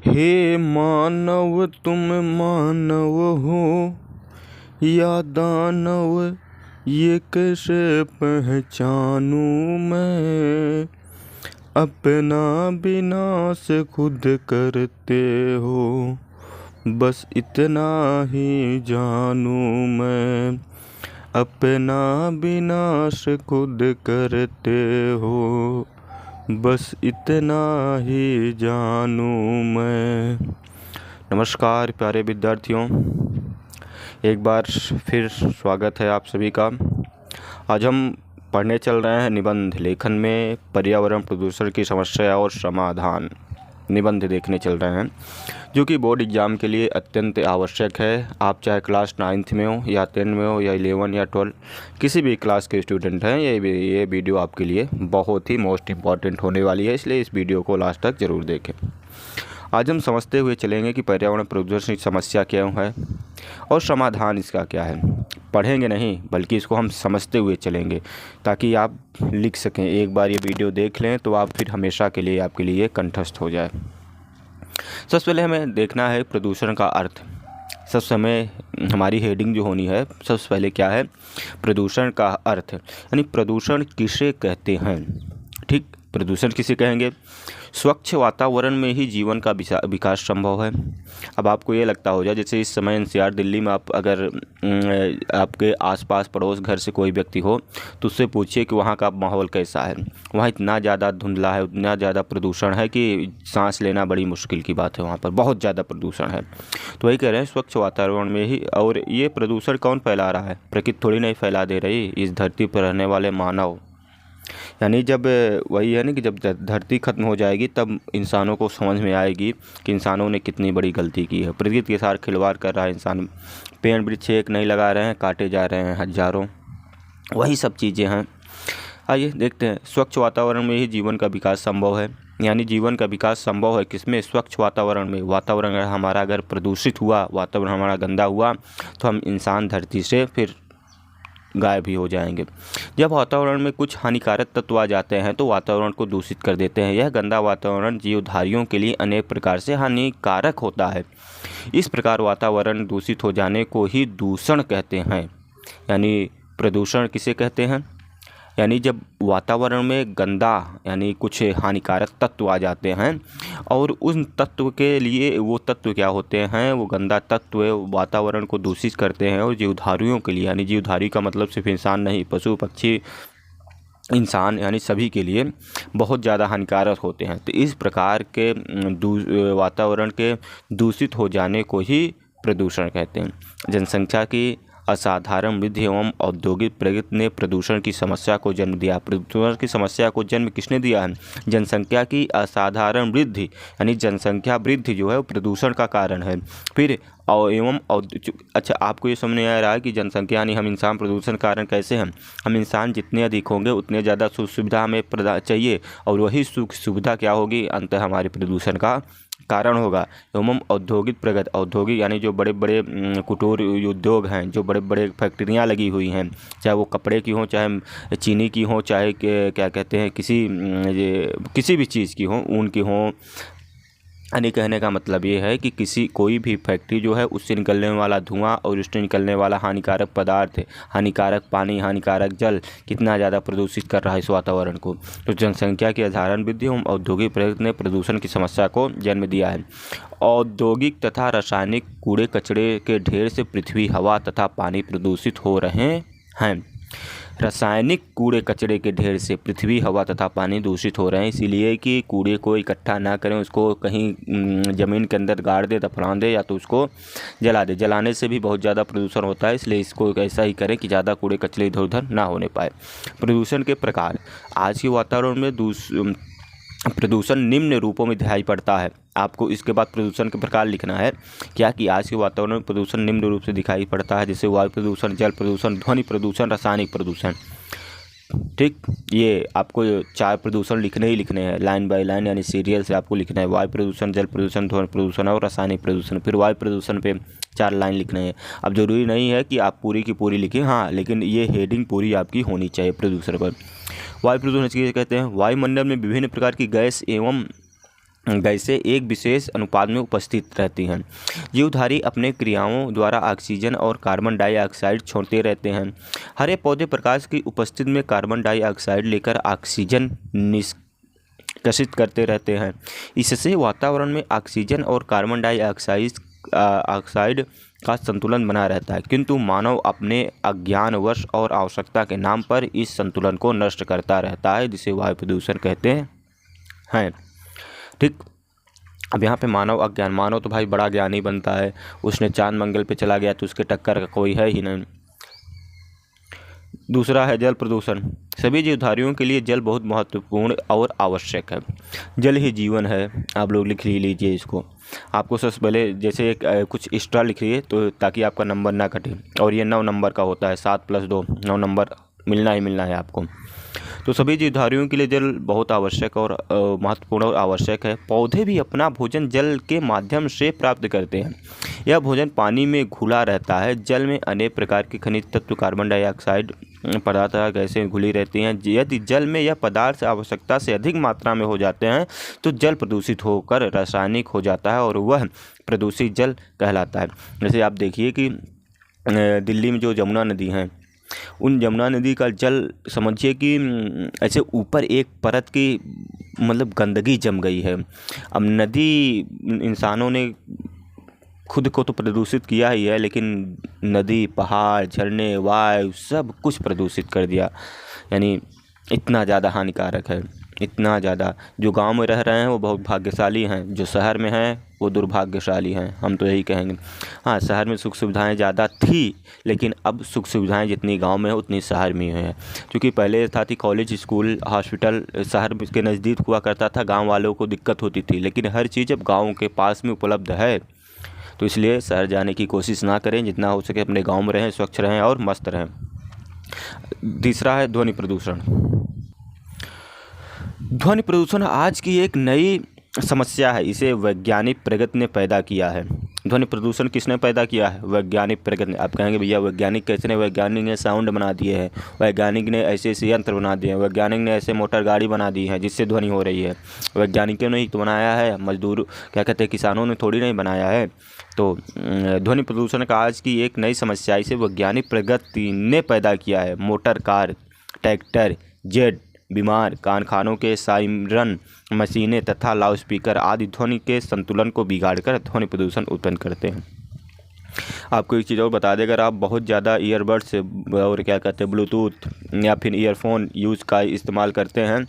हे मानव तुम मानव हो या दानव, ये कैसे पहचानूं मैं। अपना विनाश खुद करते हो, बस इतना ही जानूं मैं। अपना विनाश खुद करते हो, बस इतना ही जानूं मैं। नमस्कार प्यारे विद्यार्थियों, एक बार फिर स्वागत है आप सभी का। आज हम पढ़ने चल रहे हैं निबंध लेखन में पर्यावरण प्रदूषण की समस्या और समाधान। निबंध देखने चल रहे हैं जो कि बोर्ड एग्ज़ाम के लिए अत्यंत आवश्यक है। आप चाहे क्लास 9th में हो या 10 में हो या 11 या 12 किसी भी क्लास के स्टूडेंट हैं, ये वीडियो आपके लिए बहुत ही मोस्ट इम्पॉर्टेंट होने वाली है, इसलिए इस वीडियो को लास्ट तक ज़रूर देखें। आज हम समझते हुए चलेंगे कि पर्यावरण प्रदूषण की समस्या क्यों है और समाधान इसका क्या है। पढ़ेंगे नहीं बल्कि इसको हम समझते हुए चलेंगे ताकि आप लिख सकें। एक बार ये वीडियो देख लें तो आप फिर हमेशा के लिए आपके लिए कंठस्थ हो जाए। सबसे पहले हमें देखना है प्रदूषण का अर्थ। सबसे हमें हमारी हेडिंग जो होनी है, सबसे पहले क्या है प्रदूषण का अर्थ, यानी प्रदूषण किसे कहते हैं। ठीक, प्रदूषण किसे कहेंगे। स्वच्छ वातावरण में ही जीवन का विकास संभव है। अब आपको ये लगता हो जाए जैसे इस समय एनसीआर दिल्ली में आप अगर आपके आसपास पड़ोस घर से कोई व्यक्ति हो तो उससे पूछिए कि वहाँ का माहौल कैसा है। वहाँ इतना ज़्यादा धुंधला है, इतना ज़्यादा प्रदूषण है कि सांस लेना बड़ी मुश्किल की बात है। वहाँ पर बहुत ज़्यादा प्रदूषण है। तो वही कह रहे हैं स्वच्छ वातावरण में ही। और ये प्रदूषण कौन फैला रहा है? प्रकृति थोड़ी नहीं फैला दे रही, इस धरती पर रहने वाले मानव। यानी जब वही है ना कि जब धरती ख़त्म हो जाएगी तब इंसानों को समझ में आएगी कि इंसानों ने कितनी बड़ी गलती की है। प्रकृति के साथ खिलवाड़ कर रहा है इंसान। पेड़ वृक्ष एक नहीं लगा रहे हैं, काटे जा रहे हैं हजारों। वही सब चीज़ें हैं। आइए देखते हैं। स्वच्छ वातावरण में ही जीवन का विकास संभव है। यानी जीवन का विकास संभव है किसमें? स्वच्छ वातावरण में। वातावरण हमारा अगर प्रदूषित हुआ, वातावरण हमारा गंदा हुआ तो हम इंसान धरती से फिर गायब ही हो जाएंगे। जब वातावरण में कुछ हानिकारक तत्व आ जाते हैं तो वातावरण को दूषित कर देते हैं। यह गंदा वातावरण जीवधारियों के लिए अनेक प्रकार से हानिकारक होता है। इस प्रकार वातावरण दूषित हो जाने को ही दूषण कहते हैं। यानी प्रदूषण किसे कहते हैं? यानी जब वातावरण में गंदा यानी कुछ हानिकारक तत्व आ जाते हैं और उन तत्व के लिए वो तत्व क्या होते हैं, वो गंदा तत्व वातावरण को दूषित करते हैं और जीवधारियों के लिए, यानी जीवधारी का मतलब सिर्फ इंसान नहीं, पशु पक्षी इंसान यानी सभी के लिए बहुत ज़्यादा हानिकारक होते हैं। तो इस प्रकार के वातावरण के दूषित हो जाने को ही प्रदूषण कहते हैं। जनसंख्या की असाधारण वृद्धि एवं औद्योगिक प्रगति ने प्रदूषण की समस्या को जन्म दिया। प्रदूषण की समस्या को जन्म किसने दिया है? जनसंख्या की असाधारण वृद्धि, यानी जनसंख्या वृद्धि जो है वो प्रदूषण का कारण है। फिर अच्छा, आपको ये समझ नहीं आ रहा है कि जनसंख्या यानी हम इंसान प्रदूषण कारण कैसे हैं? हम इंसान जितने अधिक होंगे उतने ज़्यादा सुख सुविधा हमें चाहिए और वही सुख सुविधा क्या होगी? अंत हमारे प्रदूषण का कारण होगा। एवं औद्योगिक प्रगति, औद्योगिक यानी जो बड़े बड़े कुटीर उद्योग हैं, जो बड़े बड़े फैक्ट्रियाँ लगी हुई हैं, चाहे वो कपड़े की हों, चाहे चीनी की हों, चाहे क्या कहते हैं किसी भी चीज़ की हों, ऊन की हों। यानी कहने का मतलब ये है कि कोई भी फैक्ट्री जो है उससे निकलने वाला धुआं और उससे निकलने वाला हानिकारक पदार्थ, हानिकारक पानी, हानिकारक जल कितना ज़्यादा प्रदूषित कर रहा है इस वातावरण को। तो जनसंख्या की असाधारण वृद्धि एवं औद्योगिक प्रगति ने प्रदूषण की समस्या को जन्म दिया है। औद्योगिक तथा रासायनिक कूड़े कचरे के ढेर से पृथ्वी, हवा तथा पानी प्रदूषित हो रहे हैं। रासायनिक कूड़े कचरे के ढेर से पृथ्वी, हवा तथा पानी दूषित हो रहे हैं, इसीलिए कि कूड़े को इकट्ठा ना करें, उसको कहीं ज़मीन के अंदर गाड़ दे, दफना दे या तो उसको जला दे। जलाने से भी बहुत ज़्यादा प्रदूषण होता है, इसलिए इसको ऐसा ही करें कि ज़्यादा कूड़े कचरे इधर उधर ना होने पाए। प्रदूषण के प्रकार। आज के वातावरण में प्रदूषण निम्न रूपों में दिखाई पड़ता है। आपको इसके बाद प्रदूषण के प्रकार लिखना है क्या कि आज के वातावरण में प्रदूषण निम्न रूप से दिखाई पड़ता है, जैसे वायु प्रदूषण, जल प्रदूषण, ध्वनि प्रदूषण, रासायनिक प्रदूषण। ठीक, ये आपको 4 प्रदूषण लिखने ही लिखने हैं, लाइन बाय लाइन, यानी सीरियल से आपको लिखना है। वायु प्रदूषण, जल प्रदूषण, ध्वनि प्रदूषण और रासायनिक प्रदूषण। फिर वायु प्रदूषण पे 4 लाइन लिखने हैं। अब जरूरी नहीं है कि आप पूरी की पूरी लिखें, हाँ, लेकिन ये हेडिंग पूरी आपकी होनी चाहिए प्रदूषण पर। वायु प्रदूषण किसे कहते हैं? वायुमंडल में विभिन्न प्रकार की गैस एवं गैसें एक विशेष अनुपात में उपस्थित रहती हैं। जीवधारी अपने क्रियाओं द्वारा ऑक्सीजन और कार्बन डाइऑक्साइड छोड़ते रहते हैं। हरे पौधे प्रकाश की उपस्थिति में कार्बन डाइऑक्साइड लेकर ऑक्सीजन निष्कासित करते रहते हैं। इससे वातावरण में ऑक्सीजन और कार्बन डाइऑक्साइड का संतुलन बना रहता है, किंतु मानव अपने अज्ञानवश और आवश्यकता के नाम पर इस संतुलन को नष्ट करता रहता है, जिसे वायु प्रदूषण कहते हैं। ठीक। अब यहाँ पे मानव अज्ञान, मानव तो भाई बड़ा ज्ञानी बनता है, उसने चांद मंगल पे चला गया तो उसके टक्कर का कोई है ही नहीं। दूसरा है जल प्रदूषण। सभी जीवधारियों के लिए जल बहुत महत्वपूर्ण और आवश्यक है। जल ही जीवन है। आप लोग लिख लीजिए इसको। आपको सबसे पहले जैसे कुछ एक्स्ट्रा लिखिए तो ताकि आपका नंबर ना कटे, और ये 9 नंबर का होता है, 7 + 2 9 नंबर मिलना ही मिलना है आपको। तो सभी जीवधारियों के लिए जल बहुत आवश्यक और महत्वपूर्ण और आवश्यक है। पौधे भी अपना भोजन जल के माध्यम से प्राप्त करते हैं। यह भोजन पानी में घुला रहता है। जल में अनेक प्रकार के खनिज तत्व, कार्बन डाइऑक्साइड पदार्थ, गैसें घुली रहती हैं। यदि जल में यह पदार्थ आवश्यकता से अधिक मात्रा में हो जाते हैं तो जल प्रदूषित होकर रासायनिक हो जाता है और वह प्रदूषित जल कहलाता है। जैसे आप देखिए कि दिल्ली में जो यमुना नदी है, उन यमुना नदी का जल समझिए कि ऐसे ऊपर एक परत की मतलब गंदगी जम गई है। अब नदी, इंसानों ने खुद को तो प्रदूषित किया ही है, लेकिन नदी, पहाड़, झरने, वायु सब कुछ प्रदूषित कर दिया। यानी इतना ज़्यादा हानिकारक है, इतना ज़्यादा। जो गांव में रह रहे हैं वो बहुत भाग्यशाली हैं, जो शहर में हैं वो दुर्भाग्यशाली हैं, हम तो यही कहेंगे। हाँ, शहर में सुख सुविधाएं ज़्यादा थी, लेकिन अब सुख सुविधाएं जितनी गांव में है उतनी शहर में है। क्योंकि पहले था कि कॉलेज, स्कूल, हॉस्पिटल शहर के नज़दीक हुआ करता था, गाँव वालों को दिक्कत होती थी, लेकिन हर चीज़ अब गाँव के पास में उपलब्ध है। तो इसलिए शहर जाने की कोशिश ना करें, जितना हो सके अपने गाँव में रहें, स्वच्छ रहें और मस्त रहें। तीसरा है ध्वनि प्रदूषण। ध्वनि प्रदूषण आज की एक नई समस्या है। इसे वैज्ञानिक प्रगति ने पैदा किया है। ध्वनि प्रदूषण किसने पैदा किया है? वैज्ञानिक प्रगति ने। आप कहेंगे भैया वैज्ञानिक कैसे ने? वैज्ञानिक ने साउंड बना दिए हैं, वैज्ञानिक ने ऐसे ऐसे यंत्र बना दिए हैं, वैज्ञानिक ने ऐसे मोटर गाड़ी बना दी है जिससे ध्वनि हो रही है। वैज्ञानिकों ने ही तो बनाया है, मजदूर क्या कहते हैं, किसानों ने थोड़ी नहीं बनाया है। तो ध्वनि प्रदूषण का आज की एक नई समस्या इसे वैज्ञानिक प्रगति ने पैदा किया है। मोटर, कार, ट्रैक्टर, जेट, विमान, कारखानों के सायरन, मशीनें तथा लाउडस्पीकर आदि ध्वनि के संतुलन को बिगाड़कर ध्वनि प्रदूषण उत्पन्न करते हैं। आपको एक चीज़ और बता दें, अगर आप बहुत ज़्यादा ईयरबड्स और क्या कहते हैं ब्लूटूथ या फिर ईयरफोन यूज़ का इस्तेमाल करते हैं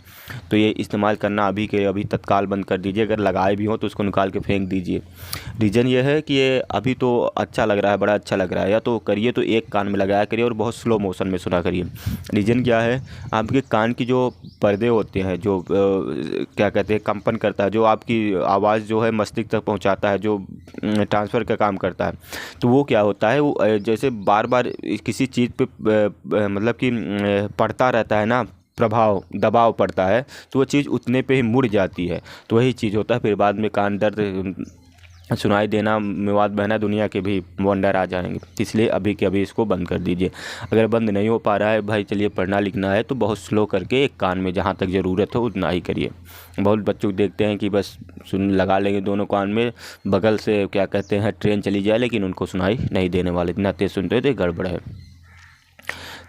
तो ये इस्तेमाल करना अभी के अभी तत्काल बंद कर दीजिए। अगर लगाए भी हो तो उसको निकाल के फेंक दीजिए। रीज़न ये है कि ये अभी तो अच्छा लग रहा है, बड़ा अच्छा लग रहा है, या तो करिए तो एक कान में लगाया करिए और बहुत स्लो मोशन में सुना करिए। रीज़न क्या है, आपके कान की जो पर्दे होते हैं, जो क्या कहते हैं कंपन करता है, जो आपकी आवाज़ जो है मस्तिष्क तक पहुँचाता है, जो ट्रांसफ़र का काम करता है, तो वो क्या होता है, वो जैसे बार बार किसी चीज़ पे मतलब कि पड़ता रहता है ना, प्रभाव, दबाव पड़ता है, तो वो चीज़ उतने पे ही मुड़ जाती है। तो वही चीज़ होता है, फिर बाद में कान दर्द, सुनाई देना, मेवात बहना, दुनिया के भी वंडर आ जाएंगे। इसलिए अभी के अभी इसको बंद कर दीजिए। अगर बंद नहीं हो पा रहा है भाई, चलिए पढ़ना लिखना है तो बहुत स्लो करके एक कान में जहाँ तक ज़रूरत हो उतना ही करिए। बहुत बच्चों को देखते हैं कि बस सुन लगा लेंगे दोनों कान में, बगल से क्या कहते हैं ट्रेन चली जाए लेकिन उनको सुनाई नहीं देने वाले, इतना तेज़ सुनते थे, गड़बड़ है।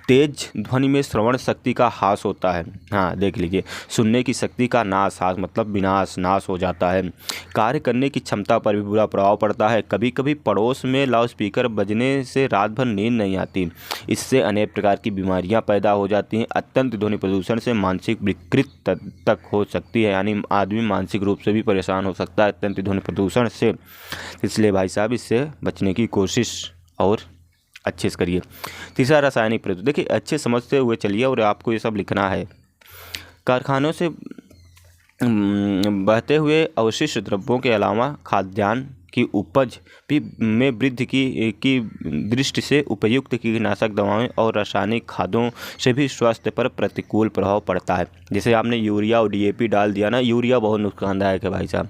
तेज ध्वनि में श्रवण शक्ति का ह्रास होता है। हाँ, देख लीजिए, सुनने की शक्ति का नाश, ह्रास मतलब विनाश, नाश हो जाता है। कार्य करने की क्षमता पर भी बुरा प्रभाव पड़ता है। कभी कभी पड़ोस में लाउडस्पीकर बजने से रात भर नींद नहीं आती। इससे अनेक प्रकार की बीमारियां पैदा हो जाती हैं। अत्यंत ध्वनि प्रदूषण से मानसिक विकृत तक हो सकती है, यानी आदमी मानसिक रूप से भी परेशान हो सकता है अत्यंत ध्वनि प्रदूषण से। इसलिए भाई साहब इससे बचने की कोशिश और अच्छे से करिए। तीसरा, रासायनिक प्रदूषण। देखिए, अच्छे समझते हुए चलिए और आपको ये सब लिखना है। कारखानों से बहते हुए अवशिष्ट द्रव्यों के अलावा खाद्यान्न की उपज भी में वृद्धि की दृष्टि से उपयुक्त कीटनाशक दवाएं और रासायनिक खादों से भी स्वास्थ्य पर प्रतिकूल प्रभाव पड़ता है। जैसे आपने यूरिया और डीएपी डाल दिया ना, यूरिया बहुत नुकसानदायक है भाई साहब।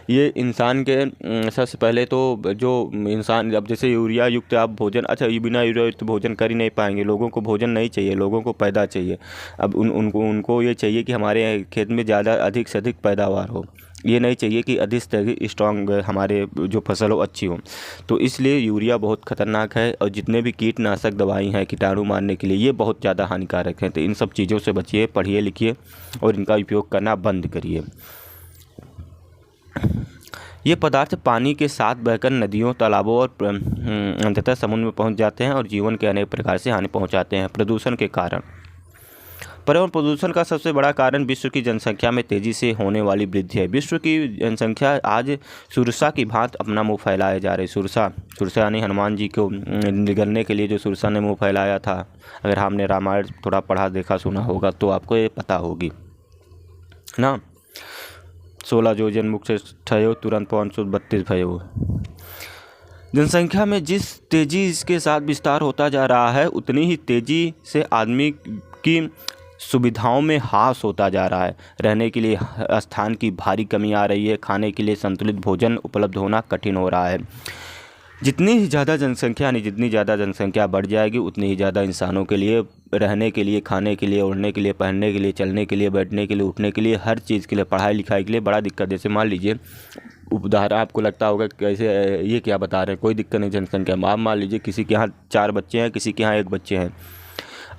ये इंसान के सबसे पहले तो जो इंसान, अब जैसे यूरिया युक्त आप भोजन, अच्छा ये बिना यूरिया युक्त भोजन कर ही नहीं पाएंगे। लोगों को भोजन नहीं चाहिए, लोगों को पैदा चाहिए। अब उनको ये चाहिए कि हमारे खेत में ज़्यादा अधिक से अधिक पैदावार हो। ये नहीं चाहिए कि अधिक से अधिक स्ट्रॉन्ग हमारे जो फसल हो अच्छी हो। तो इसलिए यूरिया बहुत खतरनाक है, और जितने भी कीटनाशक दवाई हैं कीटाणु मारने के लिए, ये बहुत ज़्यादा हानिकारक हैं। तो इन सब चीज़ों से बचिए, पढ़िए लिखिए और इनका उपयोग करना बंद करिए। ये पदार्थ पानी के साथ बहकर नदियों, तालाबों और अंततः समुद्र में पहुंच जाते हैं और जीवन के अनेक प्रकार से हानि पहुंचाते हैं। प्रदूषण के कारण। पर्यावरण प्रदूषण का सबसे बड़ा कारण विश्व की जनसंख्या में तेजी से होने वाली वृद्धि है। विश्व की जनसंख्या आज सुरसा की भांति अपना मुंह फैलाए जा रही। सुरसा यानी हनुमान जी को निगलने के लिए जो सुरसा ने मुंह फैलाया था। अगर हमने रामायण थोड़ा पढ़ा देखा सुना होगा तो आपको ये पता होगी ना। 16 योजन मुख से ठयो तुरंत 532 भयो। जनसंख्या में जिस तेजी के साथ विस्तार होता जा रहा है, उतनी ही तेजी से आदमी की सुविधाओं में ह्रास होता जा रहा है। रहने के लिए स्थान की भारी कमी आ रही है। खाने के लिए संतुलित भोजन उपलब्ध होना कठिन हो रहा है। जितनी ही ज़्यादा जनसंख्या यानी जितनी ज़्यादा जनसंख्या बढ़ जाएगी, उतनी ही ज़्यादा इंसानों के लिए रहने के लिए, खाने के लिए, ओढ़ने के लिए, पहनने के लिए, चलने के लिए, बैठने के लिए, उठने के लिए, हर चीज़ के लिए, पढ़ाई लिखाई के लिए बड़ा दिक्कत। जैसे मान लीजिए उदाहरण, आपको लगता होगा कैसे ये क्या बता रहे हैं, कोई दिक्कत नहीं जनसंख्या में। आप मान लीजिए किसी के यहाँ 4 बच्चे हैं, किसी के यहाँ 1 बच्चे हैं।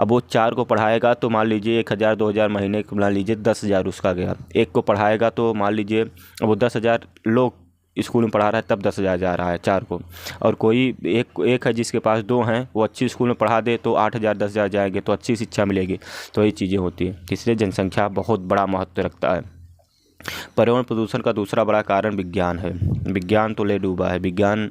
अब वो 4 को पढ़ाएगा तो मान लीजिए 1000 2000 महीने को, मान लीजिए 10,000 उसका गया। 1 को पढ़ाएगा तो मान लीजिए वो 10,000 लोग स्कूल में पढ़ा रहा है, तब 10,000 जा रहा है 4 को। और कोई एक है जिसके पास 2 हैं, वो अच्छी स्कूल में पढ़ा दे तो 8,000 10,000 जाएंगे, तो अच्छी शिक्षा मिलेगी। तो ये चीज़ें होती हैं। इसलिए जनसंख्या बहुत बड़ा महत्व रखता है। पर्यावरण प्रदूषण का दूसरा बड़ा कारण विज्ञान है। विज्ञान तो ले डूबा है। विज्ञान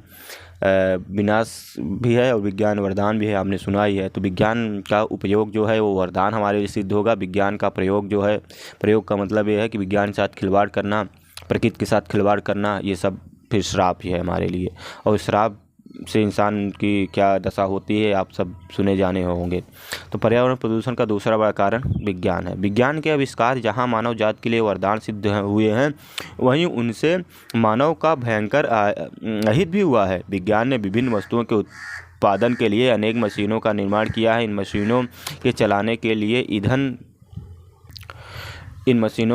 विनाश भी है और विज्ञान वरदान भी है, आपने सुना ही है। तो विज्ञान का उपयोग जो है वो वरदान हमारे लिए सिद्ध होगा। विज्ञान का प्रयोग जो है, प्रयोग का मतलब ये है कि विज्ञान के साथ खिलवाड़ करना, प्रकृति के साथ खिलवाड़ करना, ये सब फिर श्राप ही है हमारे लिए। और श्राप से इंसान की क्या दशा होती है आप सब सुने जाने होंगे। तो पर्यावरण प्रदूषण का दूसरा बड़ा कारण विज्ञान है। विज्ञान के आविष्कार जहां मानव जाति के लिए वरदान सिद्ध हुए हैं, वहीं उनसे मानव का भयंकर अहित भी हुआ है। विज्ञान ने विभिन्न वस्तुओं के उत्पादन के लिए अनेक मशीनों का निर्माण किया है। इन मशीनों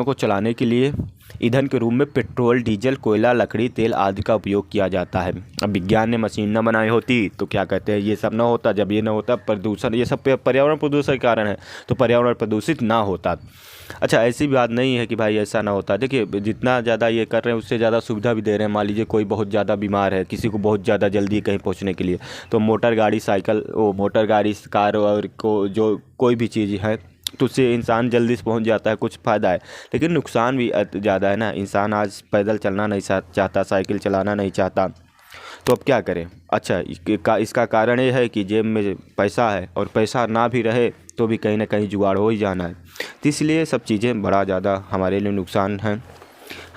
को चलाने के लिए ईंधन के रूप में पेट्रोल, डीजल, कोयला, लकड़ी, तेल आदि का उपयोग किया जाता है। अब विज्ञान ने मशीन न बनाई होती तो क्या कहते हैं, ये सब ना होता। जब ये ना होता, प्रदूषण, ये सब पर्यावरण प्रदूषण के कारण है, तो पर्यावरण प्रदूषित ना होता। अच्छा, ऐसी बात नहीं है कि भाई ऐसा ना होता। देखिए, जितना ज़्यादा ये कर रहे हैं उससे ज़्यादा सुविधा भी दे रहे हैं। मान लीजिए कोई बहुत ज़्यादा बीमार है, किसी को बहुत ज़्यादा जल्दी कहीं पहुंचने के लिए, तो मोटर गाड़ी, साइकिल, मोटर गाड़ी, कार और को जो कोई भी चीज़ है तो उससे इंसान जल्दी से पहुंच जाता है, कुछ फ़ायदा है। लेकिन नुकसान भी ज़्यादा है ना। इंसान आज पैदल चलना नहीं चाहता, साइकिल चलाना नहीं चाहता, तो अब क्या करें। अच्छा, इसका कारण ये है कि जेब में पैसा है, और पैसा ना भी रहे तो भी कहीं ना कहीं जुगाड़ हो ही जाना है। तो इसलिए सब चीज़ें बड़ा ज़्यादा हमारे लिए नुकसान हैं,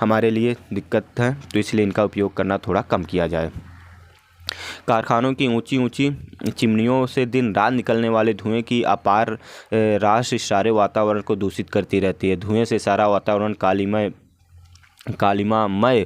हमारे लिए दिक्कत है। तो इसलिए इनका उपयोग करना थोड़ा कम किया जाए। कारखानों की ऊंची ऊंची चिमनियों से दिन रात निकलने वाले धुएं की अपार राशि सारे वातावरण को दूषित करती रहती है। धुएं से सारा वातावरण कालिमामय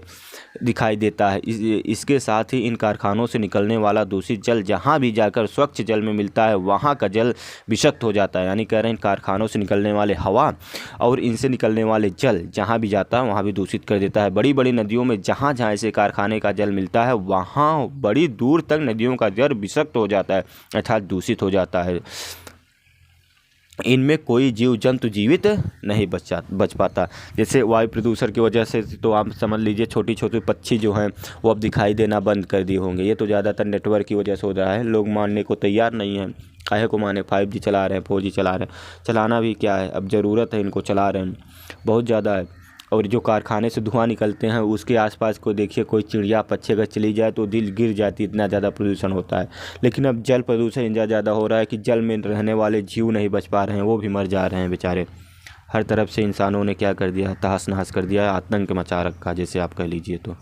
दिखाई देता है। इसके साथ ही इन कारखानों से निकलने वाला दूषित जल जहाँ भी जाकर स्वच्छ जल में मिलता है, वहाँ का जल विषाक्त हो जाता है। यानी कह रहे हैं इन कारखानों से निकलने वाले हवा और इनसे निकलने वाले जल जहाँ भी जाता है वहाँ भी दूषित कर देता है। बड़ी बड़ी नदियों में जहाँ जहाँ ऐसे कारखाने का जल मिलता है, वहाँ बड़ी दूर तक नदियों का जल विषाक्त हो जाता है, अर्थात दूषित हो जाता है। इनमें कोई जीव जंतु जीवित नहीं बच पाता। जैसे वायु प्रदूषण की वजह से तो आप समझ लीजिए छोटी छोटी पक्षी जो हैं वो अब दिखाई देना बंद कर दिए होंगे। ये तो ज़्यादातर नेटवर्क की वजह से हो रहा है। लोग मानने को तैयार नहीं हैं। काहे को माने, 5G चला रहे हैं, 4G चला रहे हैं। चलाना भी क्या है, अब ज़रूरत है, इनको चला रहे हैं, बहुत ज़्यादा है। और जो कारखाने से धुआं निकलते हैं उसके आसपास को देखिए, कोई चिड़िया पक्षी अगर चली जाए तो दिल गिर जाती, इतना ज़्यादा प्रदूषण होता है। लेकिन अब जल प्रदूषण इतना ज़्यादा हो रहा है कि जल में रहने वाले जीव नहीं बच पा रहे हैं, वो भी मर जा रहे हैं बेचारे। हर तरफ से इंसानों ने क्या कर दिया, तहस नहस कर दिया, आतंक मचा रखा, जैसे आप कह लीजिए। तो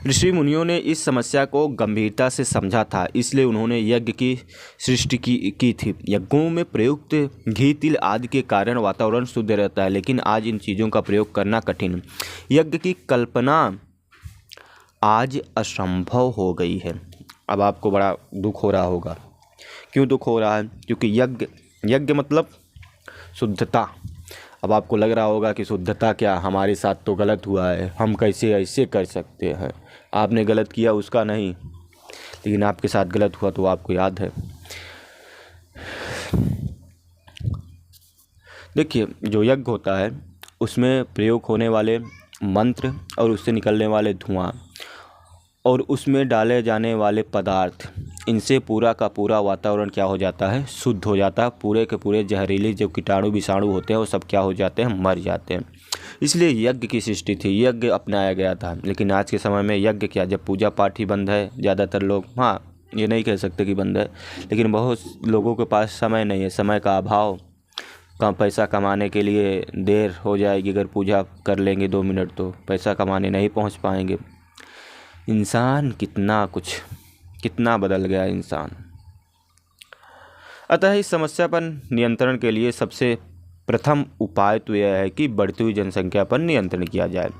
ऋषि मुनियों ने इस समस्या को गंभीरता से समझा था, इसलिए उन्होंने यज्ञ की सृष्टि की थी। यज्ञों में प्रयुक्त घी, तिल आदि के कारण वातावरण शुद्ध रहता है, लेकिन आज इन चीज़ों का प्रयोग करना कठिन। यज्ञ की कल्पना आज असंभव हो गई है। अब आपको बड़ा दुख हो रहा होगा। क्यों दुख हो रहा है? क्योंकि यज्ञ मतलब शुद्धता। अब आपको लग रहा होगा कि शुद्धता क्या, हमारे साथ तो गलत हुआ है, हम कैसे ऐसे कर सकते हैं। आपने गलत किया उसका नहीं, लेकिन आपके साथ गलत हुआ तो आपको याद है। देखिए, जो यज्ञ होता है उसमें प्रयोग होने वाले मंत्र और उससे निकलने वाले धुआं और उसमें डाले जाने वाले पदार्थ, इनसे पूरा का पूरा वातावरण क्या हो जाता है, शुद्ध हो जाता है। पूरे के पूरे जहरीले जो कीटाणु विषाणु होते हैं वो सब क्या हो जाते हैं, मर जाते हैं। इसलिए यज्ञ की सृष्टि थी, यज्ञ अपनाया गया था। लेकिन आज के समय में यज्ञ क्या, जब पूजा पाठ ही बंद है ज़्यादातर लोग, हाँ ये नहीं कह सकते कि बंद है, लेकिन बहुत लोगों के पास समय नहीं है, समय का अभाव, कम पैसा कमाने के लिए देर हो जाएगी। अगर पूजा कर लेंगे 2 मिनट तो पैसा कमाने नहीं पहुंच पाएंगे। इंसान कितना बदल गया इंसान। अतः इस समस्या पर नियंत्रण के लिए सबसे प्रथम उपाय तो यह है कि बढ़ती हुई जनसंख्या पर नियंत्रण किया जाए।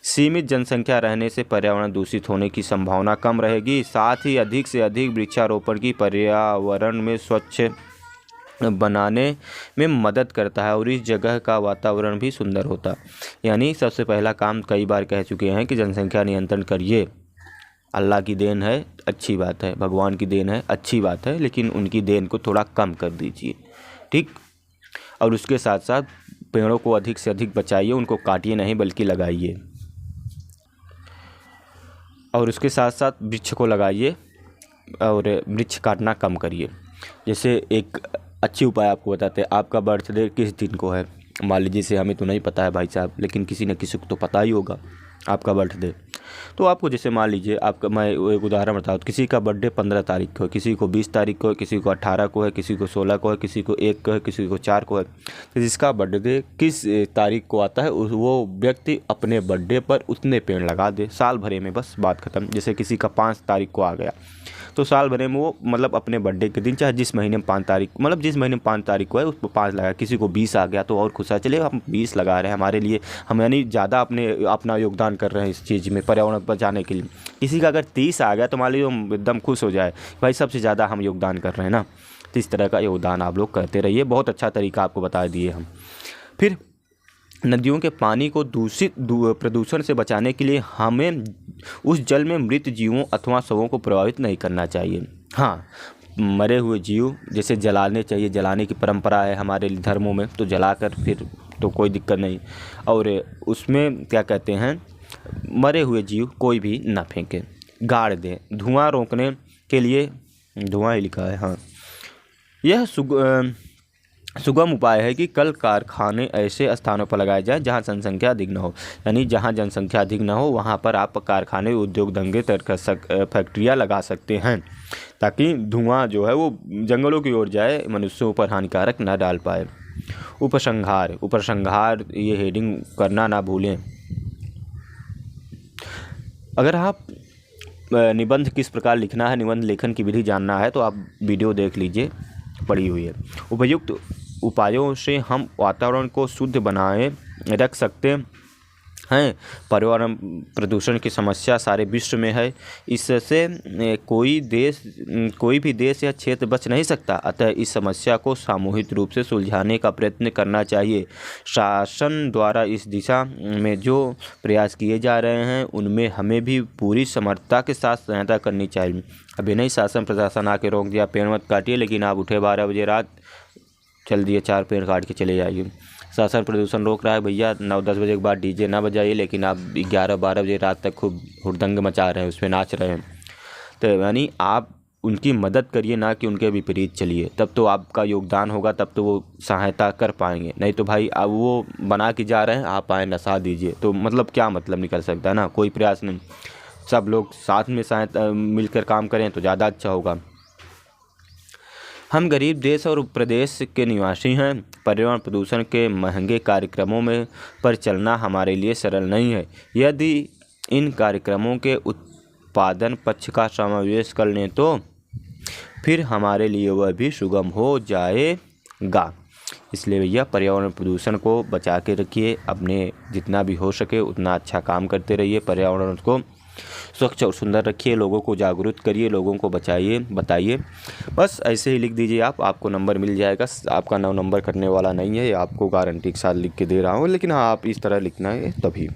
सीमित जनसंख्या रहने से पर्यावरण दूषित होने की संभावना कम रहेगी। साथ ही अधिक से अधिक वृक्षारोपण की पर्यावरण में स्वच्छ बनाने में मदद करता है और इस जगह का वातावरण भी सुंदर होता। यानी सबसे पहला काम, कई बार कह चुके हैं कि जनसंख्या नियंत्रण करिए। अल्लाह की देन है, अच्छी बात है, भगवान की देन है, अच्छी बात है, लेकिन उनकी देन को थोड़ा कम कर दीजिए, ठीक। और उसके साथ साथ पेड़ों को अधिक से अधिक बचाइए, उनको काटिए नहीं बल्कि लगाइए। और उसके साथ साथ वृक्ष को लगाइए और वृक्ष काटना कम करिए। जैसे एक अच्छी उपाय आपको बताते हैं, आपका बर्थडे किस दिन को है, मान लीजिए से हमें तो नहीं पता है भाई साहब, लेकिन किसी न किसी को तो पता ही होगा आपका बर्थडे। तो आपको जैसे मान लीजिए आपका, मैं एक उदाहरण बताऊँ, किसी का बर्थडे 15 तारीख को है, किसी को 20 तारीख को है, किसी को 18 को है, किसी को 16 को है, किसी को 1 को है, किसी को 4 को है। तो जिसका बर्थडे किस तारीख को आता है वो व्यक्ति अपने बर्थडे पर उतने पेड़ लगा दे, साल भरे में, बस बात ख़त्म। जैसे किसी का 5 तारीख को आ गया तो साल भरे में वो मतलब अपने बर्थडे के दिन, चाहे जिस महीने में 5 तारीख, मतलब जिस महीने में 5 तारीख को है उस पर 5 लगा। किसी को 20 आ गया तो और खुश है, चले हम 20 लगा रहे हैं, हमारे लिए हम यानी ज़्यादा अपना योगदान कर रहे हैं इस चीज़ में, पर्यावरण बचाने के लिए। किसी का अगर 30 आ गया तो मान लीजिए हम एकदम खुश हो जाए, भाई सबसे ज़्यादा हम योगदान कर रहे हैं ना। तो इस तरह का योगदान आप लोग करते रहिए। बहुत अच्छा तरीका आपको बता दिए हम। फिर नदियों के पानी को प्रदूषण से बचाने के लिए हमें उस जल में मृत जीवों अथवा शवों को प्रभावित नहीं करना चाहिए। हाँ, मरे हुए जीव जैसे जलाने चाहिए, जलाने की परंपरा है हमारे धर्मों में, तो जलाकर फिर तो कोई दिक्कत नहीं। और उसमें क्या कहते हैं, मरे हुए जीव कोई भी ना फेंके, गाड़ दें। धुआं रोकने के लिए, धुआं ही लिखा है, हाँ, यह सुगम उपाय है कि कल कारखाने ऐसे स्थानों पर लगाए जाएं जहां जनसंख्या अधिक न हो। यानी जहां जनसंख्या अधिक न हो वहां पर आप कारखाने, उद्योग धंधे, फैक्ट्रियां लगा सकते हैं, ताकि धुआं जो है वो जंगलों की ओर जाए, मनुष्यों पर हानिकारक न डाल पाए। उपसंहार ये हेडिंग करना ना भूलें। अगर आप निबंध किस प्रकार लिखना है, निबंध लेखन की विधि जानना है तो आप वीडियो देख लीजिए, पड़ी हुई है। उपयुक्त उपायों से हम वातावरण को शुद्ध बनाए रख सकते हैं। पर्यावरण प्रदूषण की समस्या सारे विश्व में है, इससे कोई भी देश या क्षेत्र बच नहीं सकता। अतः इस समस्या को सामूहिक रूप से सुलझाने का प्रयत्न करना चाहिए। शासन द्वारा इस दिशा में जो प्रयास किए जा रहे हैं उनमें हमें भी पूरी समर्थता के साथ सहायता करनी चाहिए। अभी नहीं शासन प्रशासन आके रोक दिया पेड़ मत काटिए, लेकिन आप उठे 12 बजे रात, चल दिए 4 पेड़ काट के चले जाइए। शासन प्रदूषण रोक रहा है भैया, 9-10 बजे के बाद डीजे ना बजाइए, लेकिन आप 11-12 बजे रात तक खूब हुड़दंग मचा रहे हैं, उसमें नाच रहे हैं। तो यानी आप उनकी मदद करिए, ना कि उनके विपरीत चलिए, तब तो आपका योगदान होगा, तब तो वो सहायता कर पाएंगे। नहीं तो भाई अब वो बना के जा रहे हैं, आप आए नशा दीजिए, तो मतलब क्या मतलब निकल सकता है ना, कोई प्रयास नहीं। सब लोग साथ में सहायता मिलकर काम करें तो ज़्यादा अच्छा होगा। हम गरीब देश और प्रदेश के निवासी हैं। पर्यावरण प्रदूषण के महंगे कार्यक्रमों में पर चलना हमारे लिए सरल नहीं है। यदि इन कार्यक्रमों के उत्पादन पक्ष का समावेश कर लें तो फिर हमारे लिए वह भी सुगम हो जाएगा। इसलिए भैया पर्यावरण प्रदूषण को बचा के रखिए, अपने जितना भी हो सके उतना अच्छा काम करते रहिए, पर्यावरण को स्वच्छ और सुंदर रखिए, लोगों को जागरूक करिए, लोगों को बचाइए, बताइए। बस ऐसे ही लिख दीजिए आप, आपको नंबर मिल जाएगा। आपका नाम नंबर करने वाला नहीं है, ये आपको गारंटी के साथ लिख के दे रहा हूँ, लेकिन हाँ आप इस तरह लिखना है तभी।